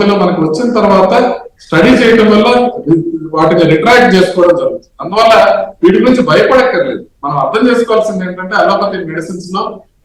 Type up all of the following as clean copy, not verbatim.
మధ్యలో మనకు వచ్చిన తర్వాత స్టడీ చేయడం వల్ల వాటిని రిట్రాక్ట్ చేసుకోవడం జరుగుతుంది. అందువల్ల వీటి గురించి భయపడక్కర్లేదు. మనం అర్థం చేసుకోవాల్సింది ఏంటంటే అలోపతి మెడిసిన్స్ లో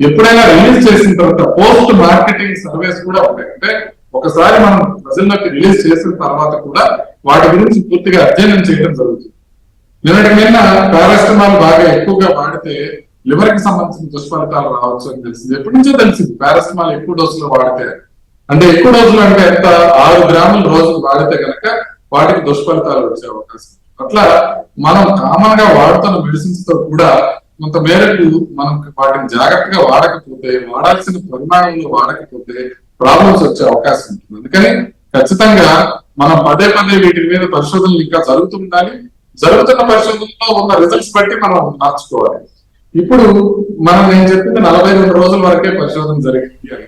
ఎప్పుడైనా రిలీజ్ చేసిన తర్వాత పోస్ట్ మార్కెటింగ్ సర్వేస్ కూడా ఉంటాయి. అంటే ఒకసారి మనం ప్రజల్లోకి రిలీజ్ చేసిన తర్వాత కూడా వాటి గురించి పూర్తిగా అధ్యయనం చేయడం జరుగుతుంది. నిన్న పారాసిటమాల్ బాగా ఎక్కువగా వాడితే లివర్ కి సంబంధించిన దుష్ఫలితాలు రావచ్చు అని తెలిసింది. ఎప్పటి నుంచో తెలిసింది పారాసిటమాల్ ఎక్కువ డోసులో వాడితే, అంటే ఎక్కువ డోసులు అంటే ఎంత 6 గ్రాములు రోజుకు వాడితే కనుక వాటికి దుష్ఫలితాలు వచ్చే అవకాశం. అట్లా మనం కామన్ గా వాడుతున్న మెడిసిన్స్ తో కూడా కొంత మేరకు మనం వాటిని జాగ్రత్తగా వాడకపోతే, వాడాల్సిన పరిమాణంలో వాడకపోతే ప్రాబ్లమ్స్ వచ్చే అవకాశం ఉంటుంది. అందుకని ఖచ్చితంగా మనం పదే వీటి మీద పరిశోధనలు ఇంకా జరుగుతుండాలి. జరుగుతున్న పరిశోధనలో ఉన్న రిజల్ట్స్ బట్టి మనం మార్చుకోవాలి. ఇప్పుడు నేను చెప్పింది 42 రోజుల వరకే పరిశోధన జరిగింది అని.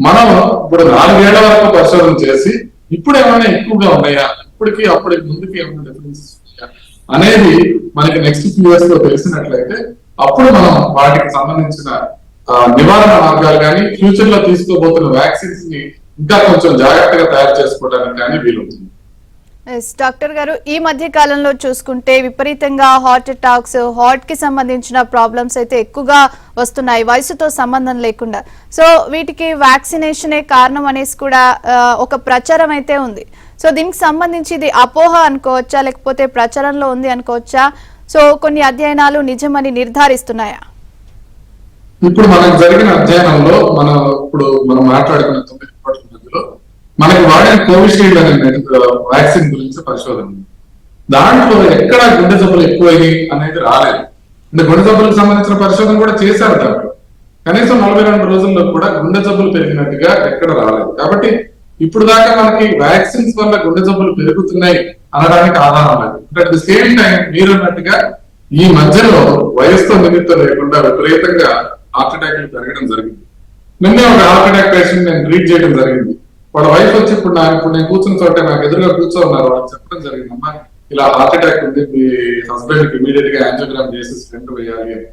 మనం ఇప్పుడు 4 ఏళ్ల వరకు పరిశోధన చేసి ఇప్పుడు ఏమైనా ఎక్కువగా ఉన్నాయా, ఇప్పటికి అప్పటికి ముందుకి ఏమైనా డిఫరెన్సెస్ ఉన్నాయా అనేది మనకి నెక్స్ట్ ఫ్యూ ఇయర్స్ లో తెలిసినట్లయితే అప్పుడు మనం వాటికి సంబంధించిన నివారణ మార్గాలు కానీ ఫ్యూచర్ లో తీసుకోబోతున్న వ్యాక్సిన్స్ ని ఇంకా కొంచెం జాగ్రత్తగా తయారు చేసుకోవడానికి కానీ వీలుంటుంది. డాక్టర్ గారు, ఈ మధ్య కాలంలో చూసుకుంటే విపరీతంగా హార్ట్ అటాక్స్, హార్ట్ కి సంబంధించిన ప్రాబ్లమ్స్ అయితే ఎక్కువగా వస్తున్నాయి వయసుతో సంబంధం లేకుండా. సో వీటికి వ్యాక్సినేషనే కారణం అనేసి కూడా ఒక ప్రచారం అయితే ఉంది. సో దీనికి సంబంధించి ఇది అపోహ అనుకోవచ్చా, లేకపోతే ప్రచారంలో ఉంది అనుకోవచ్చా? సో కొన్ని అధ్యయనాలు నిజమని నిర్ధారిస్తున్నాయా? ఇప్పుడు మనకు జరిగిన అధ్యయనంలో మనం మాట్లాడుకున్న 9 కోట్ల మందిలో మనకి వాడిన కోవిషీల్డ్ అనే వ్యాక్సిన్ గురించి పరిశోధన, దాంట్లో ఎక్కడ గుండె జబ్బులు ఎక్కువయ్యి అనేది రాలేదు. అంటే గుండె జబ్బులకు సంబంధించిన పరిశోధన కూడా చేశారు. దాంట్లో కనీసం 42 రోజుల్లో కూడా గుండె జబ్బులు పెరిగినట్టుగా ఎక్కడ రాలేదు. కాబట్టి ఇప్పుడు దాకా మనకి వ్యాక్సిన్స్ వల్ల గుండె జబ్బులు పెరుగుతున్నాయి అనడానికి ఆధారం లేదు. అట్ ది సేమ్ టైం మీరు అన్నట్టుగా ఈ మధ్యలో వయసుతో నిమిత్తం లేకుండా విపరీతంగా హార్ట్ అటాక్లు పెరగడం జరిగింది. నిన్నే ఒక హార్ట్ అటాక్ పేషెంట్ నేను ట్రీట్ చేయడం జరిగింది. వాళ్ళ వైఫ్ వచ్చి ఇప్పుడు నేను కూర్చున్న చోట నాకు ఎదురుగా కూర్చోన్నారు. వాళ్ళు చెప్పడం జరిగింది, అమ్మా ఇలా హార్ట్ అటాక్ ఉంది, మీ హస్బెండ్ కి ఇమీడియట్ గా యాంజియోగ్రామ్ చేసి స్టెంట్ వేయాలి అని.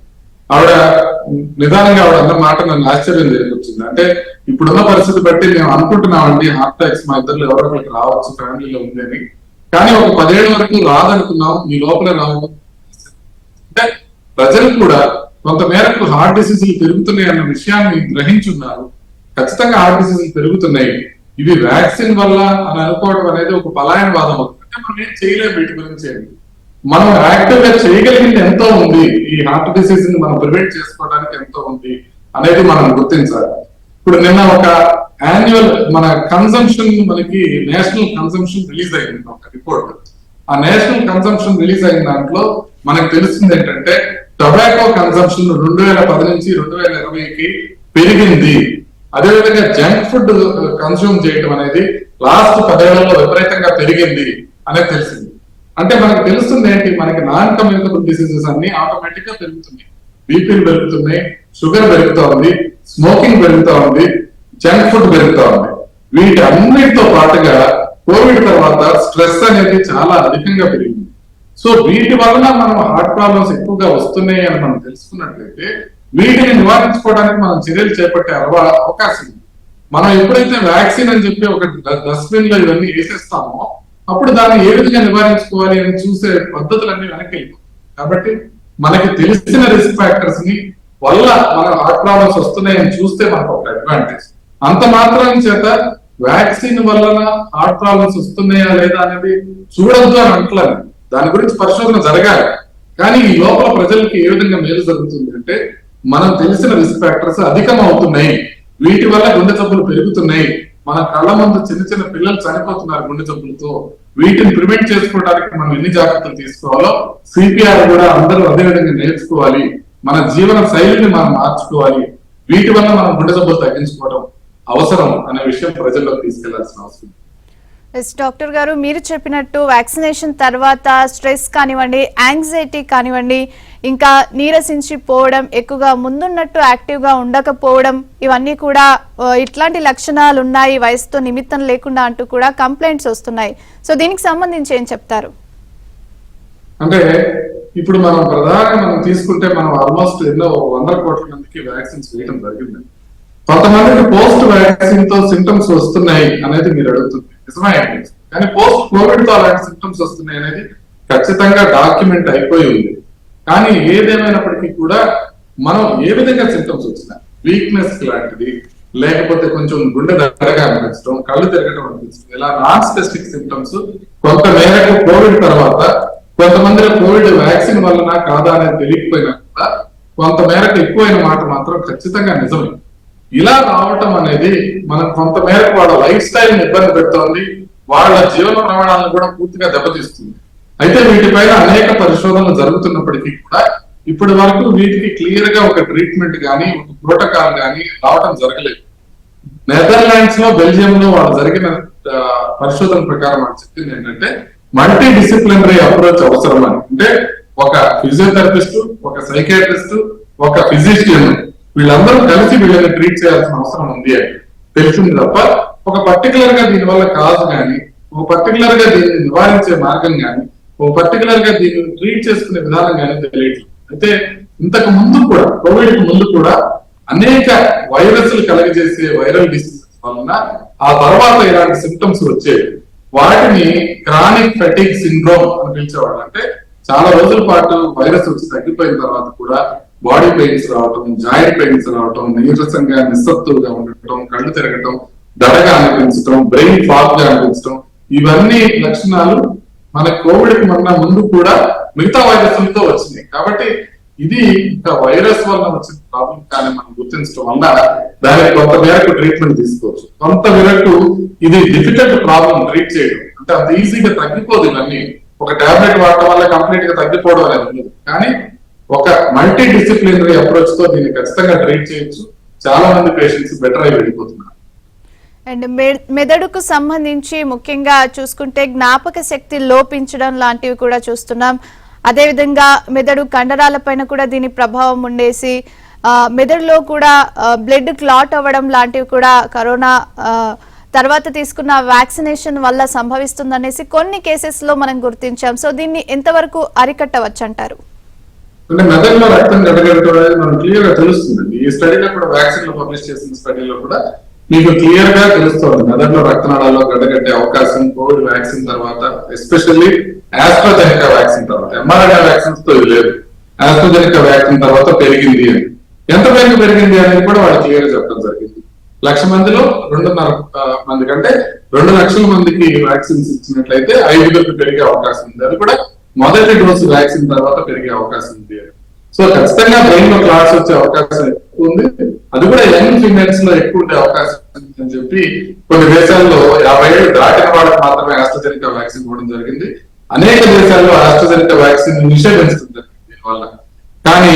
నిదానంగా ఆవిడ అన్న మాట నన్ను ఆశ్చర్యం జరిగింది. అంటే ఇప్పుడున్న పరిస్థితి బట్టి మేము అనుకుంటున్నామండి హార్ట్ అటాక్స్ మా ఇద్దరు ఎవరో ఒకరికి రావచ్చు, ఫ్యామిలీలో ఉంది అని. కానీ ఒక 10 ఏళ్ల వరకు రాదనుకున్నాం, ఈ లోపల రావు. అంటే ప్రజలు కూడా కొంత మేరకు హార్ట్ డిసీజులు పెరుగుతున్నాయి అన్న విషయాన్ని గ్రహించున్నారు. ఖచ్చితంగా హార్ట్ డిసీజులు పెరుగుతున్నాయి, ఇవి వ్యాక్సిన్ వల్ల అని అనుకోవడం అనేది ఒక పలాయన వాదం అవుతుంది. అంటే మనం ఏం చేయలేము వీటి గురించి. మనం యాక్టివ్ గా చేయగలిగింది ఎంతో ఉంది, ఈ హార్ట్ డిసీజ్ ని మనం ప్రివెంట్ చేసుకోవడానికి ఎంతో ఉంది అనేది మనం గుర్తించాలి. ఇప్పుడు నిన్న ఒక యాన్యువల్ మన కన్సంప్షన్, మనకి నేషనల్ కన్సంప్షన్ రిలీజ్ అయింది ఒక రిపోర్ట్. ఆ నేషనల్ కన్సంప్షన్ రిలీజ్ అయిన దాంట్లో మనకు తెలుస్తుంది ఏంటంటే టొబాకో కన్సంప్షన్ 2010 నుంచి 2020కి పెరిగింది. అదేవిధంగా జంక్ ఫుడ్ కన్స్యూమ్ చేయడం అనేది లాస్ట్ 10 ఏళ్లలో విపరీతంగా పెరిగింది అనేది తెలిసింది. అంటే మనకు తెలుస్తుంది ఏంటి, మనకి నాన్ కమ్యూనికబుల్ డిసీజెస్ అన్ని ఆటోమేటిక్ గా పెరుగుతున్నాయి. బీపీలు పెరుగుతున్నాయి, షుగర్ పెరుగుతా ఉంది, స్మోకింగ్ పెరుగుతా ఉంది, జంక్ ఫుడ్ పెరుగుతా ఉంది. వీటి అన్నిటితో పాటుగా కోవిడ్ తర్వాత స్ట్రెస్ అనేది చాలా అధికంగా పెరిగింది. సో వీటి వలన మనం హార్ట్ ప్రాబ్లమ్స్ ఎక్కువగా వస్తున్నాయి అని మనం తెలుసుకున్నట్లయితే వీటిని నివారించుకోవడానికి మనం చర్యలు చేపట్టే అవకాశం ఉంది. మనం ఎప్పుడైతే వ్యాక్సిన్ అని చెప్పి ఒక డస్ట్బిన్ లో ఇవన్నీ వేసేస్తామో అప్పుడు దాన్ని ఏ విధంగా నివారించుకోవాలి అని చూసే పద్ధతులన్నీ వెనక్కి వెళ్ళిపోతాయి. కాబట్టి మనకి తెలిసిన రిస్క్ ఫ్యాక్టర్స్ ని వల్ల మన హార్ట్ ప్రాబ్లమ్స్ వస్తున్నాయని చూస్తే మనకు ఒక అడ్వాంటేజ్. అంత మాత్రం చేత వ్యాక్సిన్ వలన హార్ట్ ప్రాబ్లమ్స్ వస్తున్నాయా లేదా అనేది చూడొద్దు అని అంటలేదు. దాని గురించి పరిశోధన జరగాలి. కానీ ఈ లోపల ప్రజలకి ఏ విధంగా మేలు జరుగుతుంది అంటే మనం తెలిసిన రిస్క్ ఫ్యాక్టర్స్ అధికం అవుతున్నాయి, వీటి వల్ల గుండె జబ్బులు పెరుగుతున్నాయి, మన కళ్ళ ముందు చిన్న పిల్లలు చనిపోతున్నారు గుండె జబ్బులతో. వీటిని ప్రివెంట్ చేసుకోవడానికి మనం ఎన్ని జాగ్రత్తలు తీసుకోవాలో సిపిఆర్ కూడా అందరూ అదే విధంగా నేర్చుకోవాలి. మన జీవన శైలిని మనం మార్చుకోవాలి. వీటి వల్ల మనం గుండె జబ్బులు తగ్గించుకోవడం అవసరం అనే విషయం ప్రజల్లోకి తీసుకెళ్లాల్సిన అవసరం. డాక్టర్ గారు, మీరు చెప్పినట్టు వ్యాక్సినేషన్ తర్వాత స్ట్రెస్ కానివ్వండి, యాంగ్జైటీ కానివ్వండి, ఇంకా నీరసించిపోవడం, ఎక్కువగా ముందున్నట్టు యాక్టివ్గా ఉండకపోవడం, ఇవన్నీ కూడా ఇట్లాంటి లక్షణాలు ఉన్నాయి వయసుతో నిమిత్తం లేకుండా అంటూ కూడా కంప్లైంట్స్ వస్తున్నాయి. సో దీనికి సంబంధించి ఏం చెప్తారు? అంటే ఇప్పుడు మనం ప్రధానంగా తీసుకుంటే మనం ఆల్మోస్ట్ ఎన్నో 100 కోట్ల మందికి వ్యాక్సిన్స్ వేయడం జరిగింది. కొంతమందికి పోస్ట్ వ్యాక్సిన్ తో సింటమ్స్ వస్తున్నాయి అనేది మీరు అడుగుతుంది, నిజమే. కానీ పోస్ట్ కోవిడ్ తో అలాంటి సింటమ్స్ వస్తున్నాయి అనేది ఖచ్చితంగా డాక్యుమెంట్ అయిపోయి ఉంది. కానీ ఏదేమైనప్పటికీ కూడా మనం ఏ విధంగా సింటమ్స్ వచ్చినా, వీక్నెస్ లాంటిది, లేకపోతే కొంచెం గుండె దడగా అనిపించడం, కళ్ళు తిరగడం అనిపించడం, ఇలా నాన్ స్పెసిఫిక్ సింటమ్స్ కొంత మేరకు కోవిడ్ తర్వాత కొంతమందిలో కోవిడ్ వ్యాక్సిన్ వలన కాదా అనేది తెలియకపోయినా కూడా కొంత మేరకు ఎక్కువైన మాట మాత్రం ఖచ్చితంగా నిజమే. ఇలా రావటం అనేది మనం కొంత మేరకు వాళ్ళ లైఫ్ స్టైల్ ఇబ్బంది పెడుతోంది, వాళ్ళ జీవన ప్రమాణాలను కూడా పూర్తిగా దెబ్బతీస్తుంది. అయితే వీటిపైన అనేక పరిశోధనలు జరుగుతున్నప్పటికీ కూడా ఇప్పటి వరకు వీటికి క్లియర్ గా ఒక ట్రీట్మెంట్ కానీ ఒక ప్రోటోకాల్ కానీ రావడం జరగలేదు. నెదర్లాండ్స్ లో, బెల్జియం లో వాళ్ళు జరిగిన పరిశోధన ప్రకారం వాళ్ళు చెప్పింది ఏంటంటే మల్టీ డిసిప్లినరీ అప్రోచ్ అవసరం అని. అంటే ఒక ఫిజియోథెరపిస్ట్, ఒక సైకాట్రిస్ట్, ఒక ఫిజిషియన్ వీళ్ళందరూ కలిసి వీళ్ళని ట్రీట్ చేయాల్సిన అవసరం ఉంది అని తెలిసింది తప్ప ఒక పర్టికులర్ గా దీనివల్ల కాజ్ కానీ, ఒక పర్టికులర్ గా దీన్ని నివారించే మార్గం కానీ, ఒక పర్టికులర్ గా దీన్ని ట్రీట్ చేసుకునే విధానం కానీ తెలియట్లేదు. అయితే ఇంతకు ముందు కూడా, కోవిడ్ కి ముందు కూడా అనేక వైరస్లు కలగజేసే వైరల్ డిసీజెస్ వలన ఆ తర్వాత ఇలాంటి సిమ్టమ్స్ వచ్చేవి. వాటిని క్రానిక్ ఫెటిగ్ సిండ్రోమ్ అని పిలిచేవాళ్ళు. అంటే చాలా రోజుల పాటు వైరస్ వచ్చి తగ్గిపోయిన తర్వాత కూడా బాడీ పెయిన్స్ రావటం, జాయింట్ పెయిన్స్ రావటం, నీరసంగా నిస్సత్తుగా ఉండటం, కళ్ళు తిరగటం, దడగా అనిపించడం, బ్రెయిన్ ఫాగ్ గా అనిపించడం, ఇవన్నీ లక్షణాలు మన కోవిడ్ కి ముందు కూడా మిగతా వైరస్లతో వచ్చినాయి. కాబట్టి ఇది ఇంకా వైరస్ వల్ల వచ్చిన ప్రాబ్లం కానీ మనం గుర్తించడం వల్ల దానికి కొంత మేరకు ట్రీట్మెంట్ తీసుకోవచ్చు. కొంత మేరకు ఇది డిఫికల్ట్ ప్రాబ్లం ట్రీట్ చేయడం, అంటే అంత ఈజీగా తగ్గిపోదు. ఇవన్నీ ఒక టాబ్లెట్ వాడటం వల్ల కంప్లీట్ గా తగ్గిపోవడం అనేది ఉండదు. కానీ ఒక మల్టీ డిసిప్లినరీ అప్రోచ్ తో దీన్ని ఖచ్చితంగా ట్రీట్ చేయొచ్చు. చాలా మంది పేషెంట్స్ బెటర్ అయి వెళ్ళిపోతున్నారు. అండ్ మెదడుకు సంబంధించి ముఖ్యంగా చూసుకుంటే జ్ఞాపక శక్తి లోపించడం లాంటివి కూడా చూస్తున్నాం. అదేవిధంగా మెదడు కండరాల పైన కూడా దీని ప్రభావం ఉండేసి మెదడులో కూడా బ్లడ్ క్లాట్ అవ్వడం లాంటివి కూడా కరోనా తర్వాత తీసుకున్న వ్యాక్సినేషన్ వల్ల సంభవిస్తుందనేసి కొన్ని కేసెస్ లో మనం గుర్తించాం. సో దీన్ని ఎంతవరకు అరికట్టవచ్చు అంటారు? అంటే మెదడులో రక్తం గడగడటం అనేది మనకు క్లియర్ గా తెలుస్తుంది. ఈ స్టడీలో కూడా, వ్యాక్సిన్ లో పబ్లిష్ చేసిన స్టడీలో కూడా మీకు క్లియర్ గా తెలుస్తుంది మెదడులో రక్తనాళాల్లో గడ్డగట్టే అవకాశం కోవిడ్ వ్యాక్సిన్ తర్వాత, ఎస్పెషల్లీ ఆస్ట్రాజెనికా వ్యాక్సిన్ తర్వాత. ఎంఆర్ఎన్ఏ వ్యాక్సిన్స్ తో ఇది లేదు, ఆస్ట్రాజెనికా వ్యాక్సిన్ తర్వాత పెరిగింది అని. ఎంత మేరకు పెరిగింది అనేది కూడా వాళ్ళు క్లియర్ గా చెప్పడం జరిగింది. 1,00,000 మందిలో 2.5 మంది కంటే 2 లక్షల మందికి వ్యాక్సిన్స్ ఇచ్చినట్లయితే 5 పెరిగే అవకాశం ఉంది. అది కూడా మొదటి డోసు వ్యాక్సిన్ తర్వాత పెరిగే అవకాశం ఉంది. సో ఖచ్చితంగా బ్రెయిన్ లో క్లాట్స్ వచ్చే అవకాశం ఎక్కువ ఉంది. అది కూడా యంగ్ ఫీమేల్స్ లో ఎక్కువ ఉండే అవకాశం ఉంది అని చెప్పి కొన్ని దేశాల్లో 50 ఏళ్ళు దాటిన వాళ్ళకి మాత్రమే ఆస్ట్రాజెనికా వ్యాక్సిన్ ఇవ్వడం జరిగింది. అనేక దేశాల్లో ఆస్ట్రాజెనికా వ్యాక్సిన్ నిషేధించడం జరిగింది దీనివల్ల. కానీ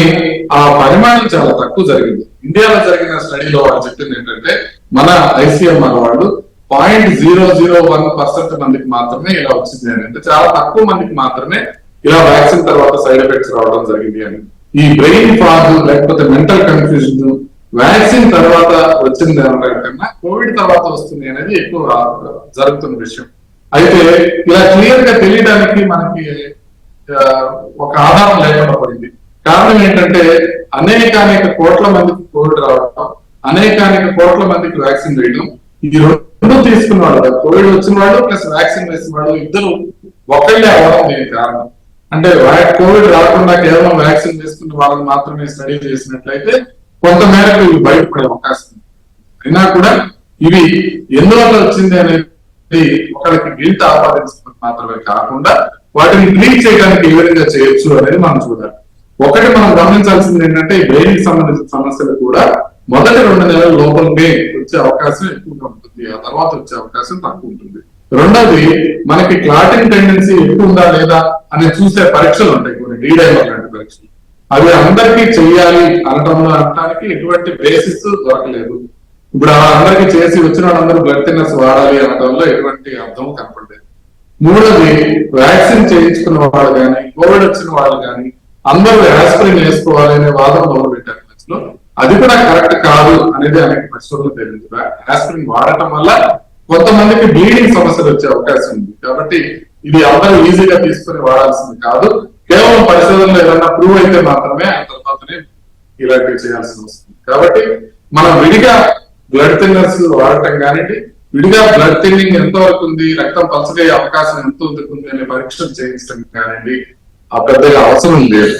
ఆ పరిమాణం చాలా తక్కువ జరిగింది. ఇండియాలో జరిగిన స్టడీలో వాళ్ళు చెప్పింది ఏంటంటే మన ఐసీఎంఆర్ వాళ్ళు 0.001% మందికి మాత్రమే ఇలా వచ్చింది అని. అంటే చాలా తక్కువ మందికి మాత్రమే ఇలా వ్యాక్సిన్ తర్వాత సైడ్ ఎఫెక్ట్స్ రావడం జరిగింది అని. ఈ బ్రెయిన్ ఫాగ్ లేకపోతే మెంటల్ కన్ఫ్యూజన్ వ్యాక్సిన్ తర్వాత వచ్చింది అనడం కన్నా కోవిడ్ తర్వాత వస్తుంది అనేది ఎక్కువ జరుగుతున్న విషయం. అయితే ఇలా క్లియర్ గా తెలియడానికి మనకి ఒక ఆధారం లేకుండా పడింది. కారణం ఏంటంటే అనేక కోట్ల మందికి కోవిడ్ రావడం, అనేక కోట్ల మందికి వ్యాక్సిన్ వేయడం, ఈ రెండు తీసుకున్న వాళ్ళు, కోవిడ్ వచ్చిన వాళ్ళు ప్లస్ వ్యాక్సిన్ వేసిన వాళ్ళు ఇద్దరు ఒకళ్ళే అవడం దీనికి కారణం. అంటే కోవిడ్ రాకుండా కేవలం వ్యాక్సిన్ వేసుకున్న వాళ్ళని మాత్రమే స్టడీ చేసినట్లయితే కొంత మేరకు ఇవి బయటపడే అవకాశం ఉంది. అయినా కూడా ఇవి ఎందువల్ల వచ్చింది అనేది ఒకరికి గిల్ట్ ఆపాదించడం మాత్రమే కాకుండా వాటిని ట్రీట్ చేయడానికి ఏ విధంగా చేయొచ్చు అనేది మనం చూడాలి. ఒకటి మనం గమనించాల్సింది ఏంటంటే బ్రెయిన్ కి సంబంధించిన సమస్యలు కూడా మొదటి 2 నెలల లోపలనే వచ్చే అవకాశం ఎక్కువగా ఉంటుంది, ఆ తర్వాత వచ్చే అవకాశం తక్కువ ఉంటుంది. రెండోది మనకి క్లాటింగ్ టెండెన్సీ ఎక్కువ ఉందా లేదా అని చూసే పరీక్షలు ఉంటాయి, కొన్ని డీడైమర్ లాంటి పరీక్షలు. అవి అందరికీ చెయ్యాలి అనడానికి ఎటువంటి బేసిస్ దొరకలేదు. ఇప్పుడు అందరికీ చేసి వచ్చిన వాళ్ళందరూ బ్లడ్ థిన్నర్స్ వాడాలి అనడంలో ఎటువంటి అర్థం కనపడలేదు. మూడోది వ్యాక్సిన్ చేయించుకున్న వాళ్ళు కానీ కోవిడ్ వచ్చిన వాళ్ళు కానీ అందరూ ఆస్పిరిన్ వేసుకోవాలి అనే వాదన మొదలు పెట్టారు. అది కూడా కరెక్ట్ కాదు అనేది అనేక పరిశోధనలు తెలియదు. ఆస్పిరిన్ వాడటం వల్ల కొంతమందికి బ్లీడింగ్ సమస్యలు వచ్చే అవకాశం ఉంది. కాబట్టి ఇది అందరూ ఈజీగా తీసుకుని వాడాల్సింది కాదు. కేవలం పరిశోధనలో ఏదైనా ప్రూవ్ అయితే మాత్రమే ఆ తర్వాతనే ఇలాంటివి చేయాల్సి వస్తుంది. కాబట్టి మనం విడిగా బ్లడ్ థిన్నర్స్ వాడటం కానివ్వండి, విడిగా బ్లడ్ థిన్నింగ్ ఎంత వరకు ఉంది, రక్తం పలచగయ్యే అవకాశం ఎంత ఉంది అనే పరీక్షలు చేయించడం కానివ్వండి ఆ పెద్దగా అవసరం లేదు.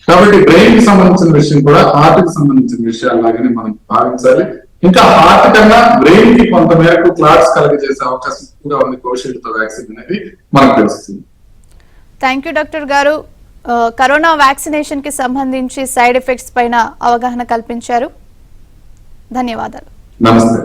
కాబట్టి బ్రెయిన్ కి సంబంధించిన విషయం కూడా హార్ట్ కి సంబంధించిన విషయాలు లాగానే మనం భావించాలి. ఇంకా హార్ట్ కన్నా బ్రెయిన్ కి కొంత మేరకు క్లాట్స్ కలుగజేసే అవకాశం ఎక్కువగా ఉంది కోవిషీల్డ్ తో వ్యాక్సిన్ అనేది మనకు తెలుస్తుంది. థ్యాంక్ యూ డాక్టర్ గారు. కరోనా వ్యాక్సినేషన్ కి సంబంధించి సైడ్ ఎఫెక్ట్స్ పైన అవగాహన కల్పించారు. ధన్యవాదాలు. నమస్తే.